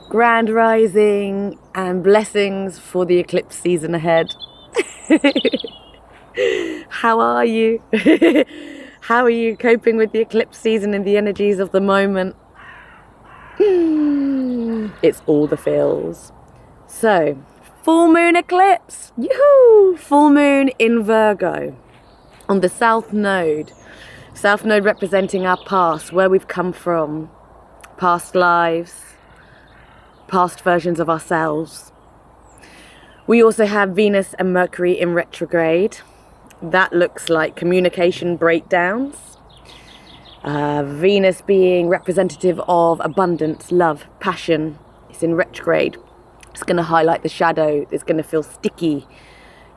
Grand rising and blessings for the eclipse season ahead. How are you? How are you coping with the eclipse season and the energies of the moment? It's all the feels. So, full moon eclipse. Yoo-hoo! Full moon in Virgo on the South Node. South Node representing our past, where we've come from, past lives, past versions of ourselves. We also have Venus and Mercury in retrograde. That looks like communication breakdowns. Venus being representative of abundance, love, passion. It's in retrograde. It's going to highlight the shadow. It's going to feel sticky.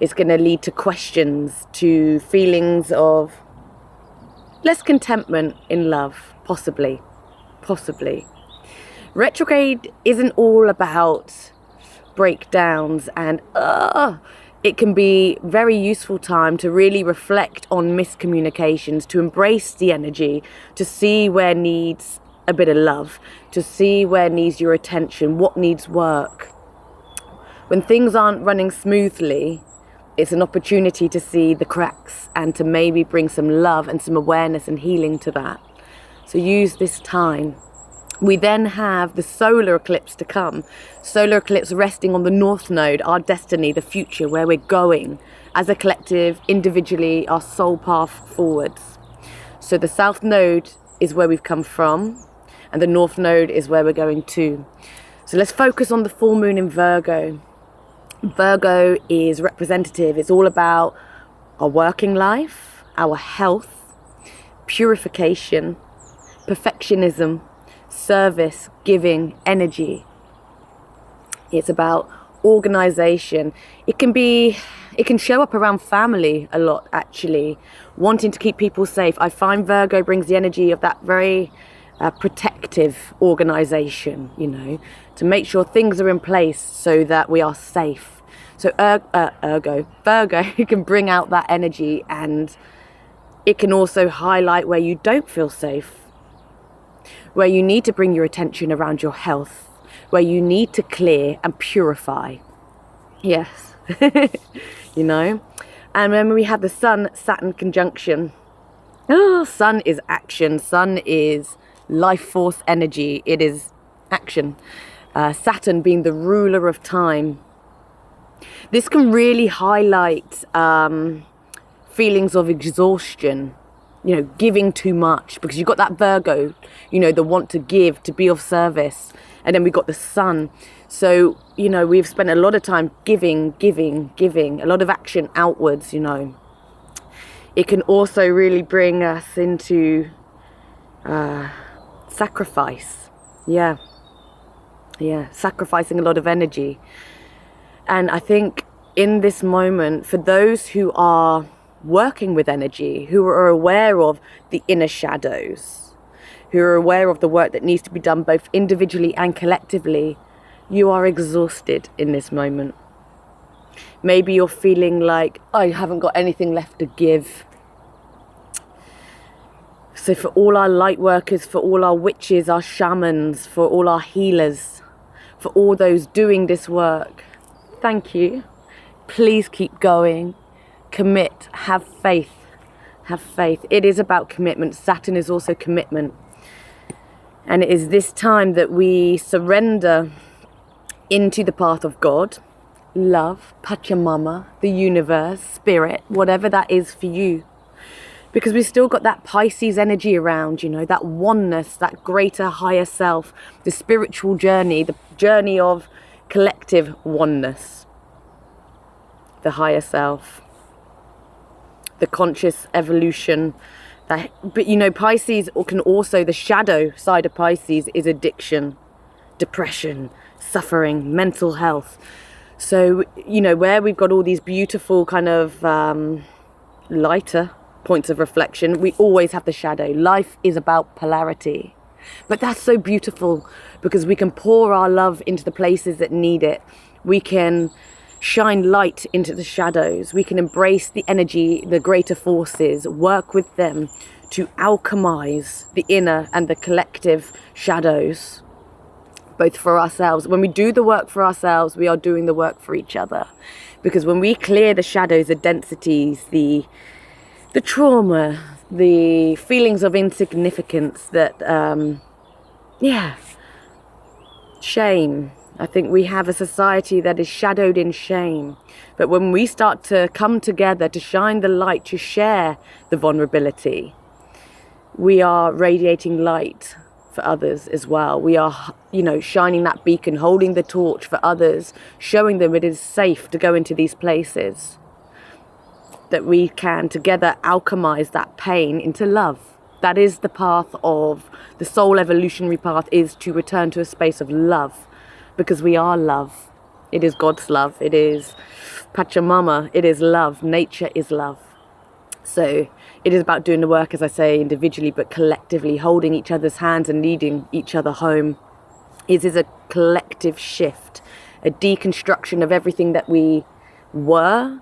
It's going to lead to questions, to feelings of less contentment in love, possibly. Retrograde isn't all about breakdowns, and it can be very useful time to really reflect on miscommunications, to embrace the energy, to see where needs a bit of love, to see where needs your attention, what needs work. When things aren't running smoothly, it's an opportunity to see the cracks and to maybe bring some love and some awareness and healing to that. So use this time. We then have the solar eclipse to come. Solar eclipse resting on the North Node, our destiny, the future, where we're going as a collective, individually, our soul path forwards. So the South Node is where we've come from, and the North Node is where we're going to. So let's focus on the full moon in Virgo. Virgo is representative. It's all about our working life, our health, purification, perfectionism, service, giving, energy. It's about organization. It can show up around family a lot, actually, wanting to keep people safe. I find Virgo brings the energy of that very protective organization, to make sure things are in place so that we are safe. So Virgo can bring out that energy, and it can also highlight where you don't feel safe, where you need to bring your attention around your health, where you need to clear and purify. Yes. And when we have the Sun-Saturn conjunction, Sun is action. Sun is life force energy. It is action. Saturn being the ruler of time. This can really highlight feelings of exhaustion, giving too much, because you've got that Virgo, the want to give, to be of service. And then we've got the Sun. So, we've spent a lot of time giving, a lot of action outwards, It can also really bring us into sacrifice. Yeah, sacrificing a lot of energy. And I think in this moment, for those who are working with energy, who are aware of the inner shadows, who are aware of the work that needs to be done both individually and collectively, you are exhausted in this moment. Maybe you're feeling like, I haven't got anything left to give. So for all our light workers, for all our witches, our shamans, for all our healers, for all those doing this work, thank you. Please keep going. Commit. Have faith. It is about commitment. Saturn is also commitment. And it is this time that we surrender into the path of God, love, Pachamama, the universe, spirit, whatever that is for you. Because we've still got that Pisces energy around, that oneness, that greater, higher self, the spiritual journey, the journey of collective oneness, the higher self, the conscious evolution. But Pisces can also, the shadow side of Pisces is addiction, depression, suffering, mental health. So, where we've got all these beautiful kind of lighter points of reflection, we always have the shadow. Life is about polarity. But that's so beautiful, because we can pour our love into the places that need it. We can shine light into the shadows. We can embrace the energy, the greater forces, work with them to alchemize the inner and the collective shadows. both for ourselves. When we do the work for ourselves, we are doing the work for each other. Because when we clear the shadows, the densities, the trauma, the feelings of insignificance, that, shame. I think we have a society that is shadowed in shame. But when we start to come together to shine the light, to share the vulnerability, we are radiating light for others as well. We are, shining that beacon, holding the torch for others, showing them it is safe to go into these places, that we can together alchemize that pain into love. That is the path of the soul evolutionary path, is to return to a space of love, because we are love. It is God's love. It is Pachamama. It is love. Nature is love. So it is about doing the work, as I say, individually, but collectively, holding each other's hands and leading each other home. It is a collective shift, a deconstruction of everything that we were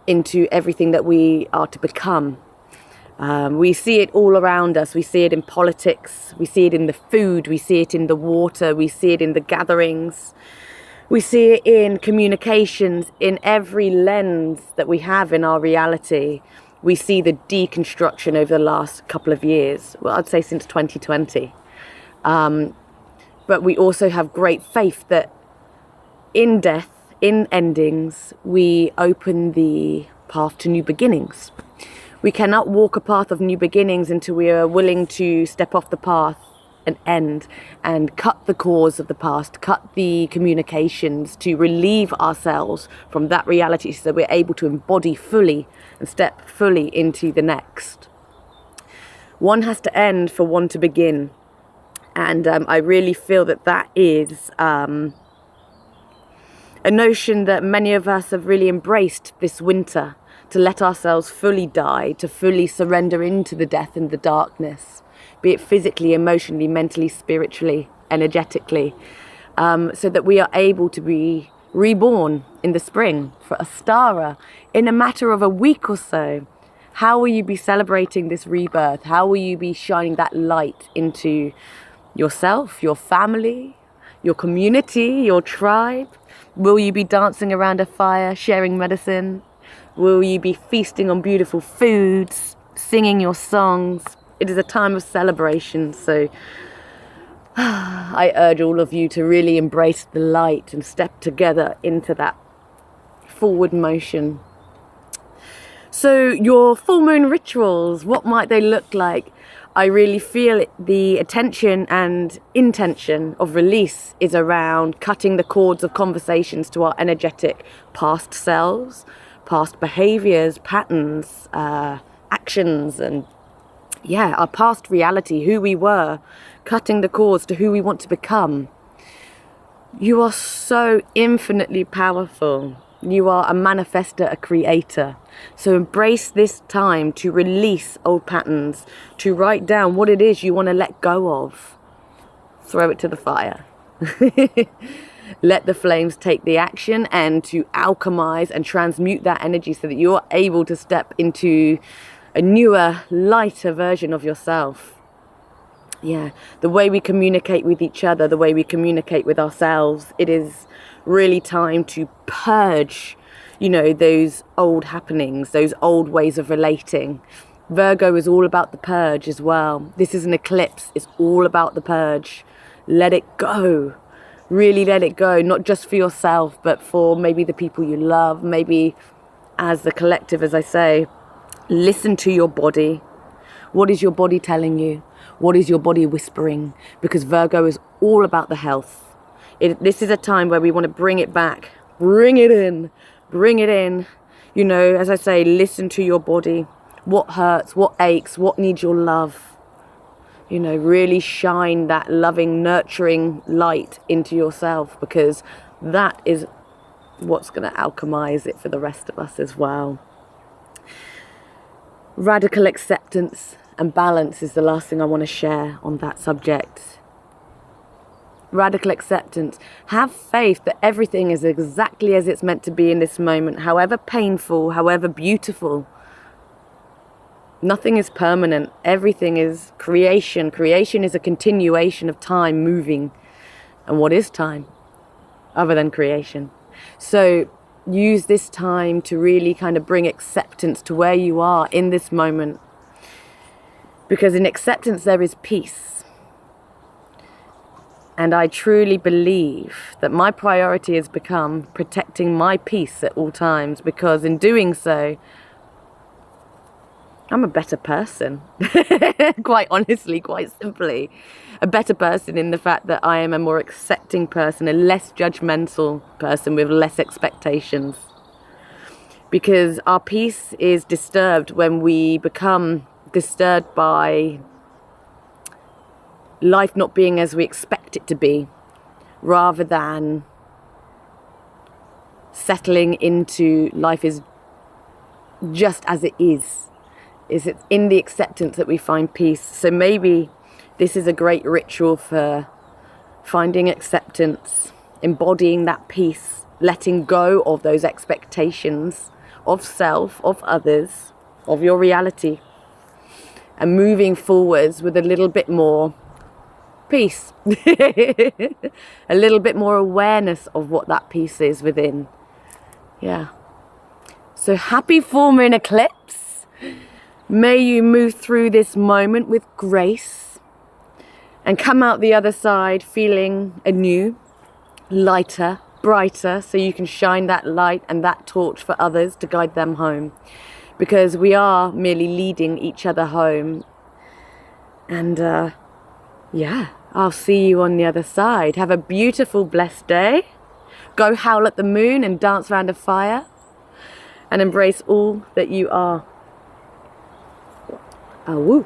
into everything that we are to become. We see it all around us. We see it in politics. We see it in the food. We see it in the water. We see it in the gatherings. We see it in communications, in every lens that we have in our reality. We see the deconstruction over the last couple of years. Well, I'd say since 2020. But we also have great faith that in death, in endings, we open the path to new beginnings. We cannot walk a path of new beginnings until we are willing to step off the path and end and cut the cords of the past, cut the communications, to relieve ourselves from that reality so that we're able to embody fully and step fully into the next. One has to end for one to begin. And I really feel that that is a notion that many of us have really embraced this winter, to let ourselves fully die, to fully surrender into the death and the darkness, be it physically, emotionally, mentally, spiritually, energetically, so that we are able to be reborn in the spring for Astara in a matter of a week or so. How will you be celebrating this rebirth? How will you be shining that light into yourself, your family, your community, your tribe? Will you be dancing around a fire, sharing medicine? Will you be feasting on beautiful foods, singing your songs? It is a time of celebration, so I urge all of you to really embrace the light and step together into that forward motion. So your full moon rituals, what might they look like? I really feel the attention and intention of release is around cutting the cords of conversations to our energetic past selves, past behaviors, patterns, actions, and our past reality, who we were, cutting the cords to who we want to become. You are so infinitely powerful. You are a manifester, a creator. So embrace this time to release old patterns, to write down what it is you want to let go of. Throw it to the fire. Let the flames take the action, and to alchemize and transmute that energy so that you're able to step into a newer, lighter version of yourself. The way we communicate with each other, the way we communicate with ourselves, it is really time to purge, those old happenings, those old ways of relating. Virgo is all about the purge as well. This is an eclipse. It's all about the purge. Let it go. Really let it go, not just for yourself, but for maybe the people you love, maybe as the collective, as I say. Listen to your body. What is your body telling you? What is your body whispering? Because Virgo is all about the health. This is a time where we want to bring it back. Bring it in. Bring it in. As I say, listen to your body. What hurts? What aches? What needs your love? Really shine that loving, nurturing light into yourself, because that is what's going to alchemize it for the rest of us as well. Radical acceptance and balance is the last thing I want to share on that subject. Radical acceptance. Have faith that everything is exactly as it's meant to be in this moment, however painful, however beautiful. Nothing is permanent. Everything is creation. Creation is a continuation of time moving. And what is time other than creation? So use this time to really kind of bring acceptance to where you are in this moment. Because in acceptance there is peace. And I truly believe that my priority has become protecting my peace at all times, because in doing so, I'm a better person. Quite honestly, quite simply. A better person in the fact that I am a more accepting person, a less judgmental person with less expectations. Because our peace is disturbed when we become disturbed by life not being as we expect it to be, rather than settling into life is just as it is. It's in the acceptance that we find peace. So maybe this is a great ritual for finding acceptance, embodying that peace, letting go of those expectations of self, of others, of your reality, and moving forwards with a little bit more peace, a little bit more awareness of what that peace is within. Yeah. So happy full moon eclipse. May you move through this moment with grace and come out the other side feeling anew, lighter, brighter, so you can shine that light and that torch for others to guide them home. Because we are merely leading each other home. And yeah, I'll see you on the other side. Have a beautiful, blessed day. Go howl at the moon and dance around a fire. And embrace all that you are. AWOOOOOOO.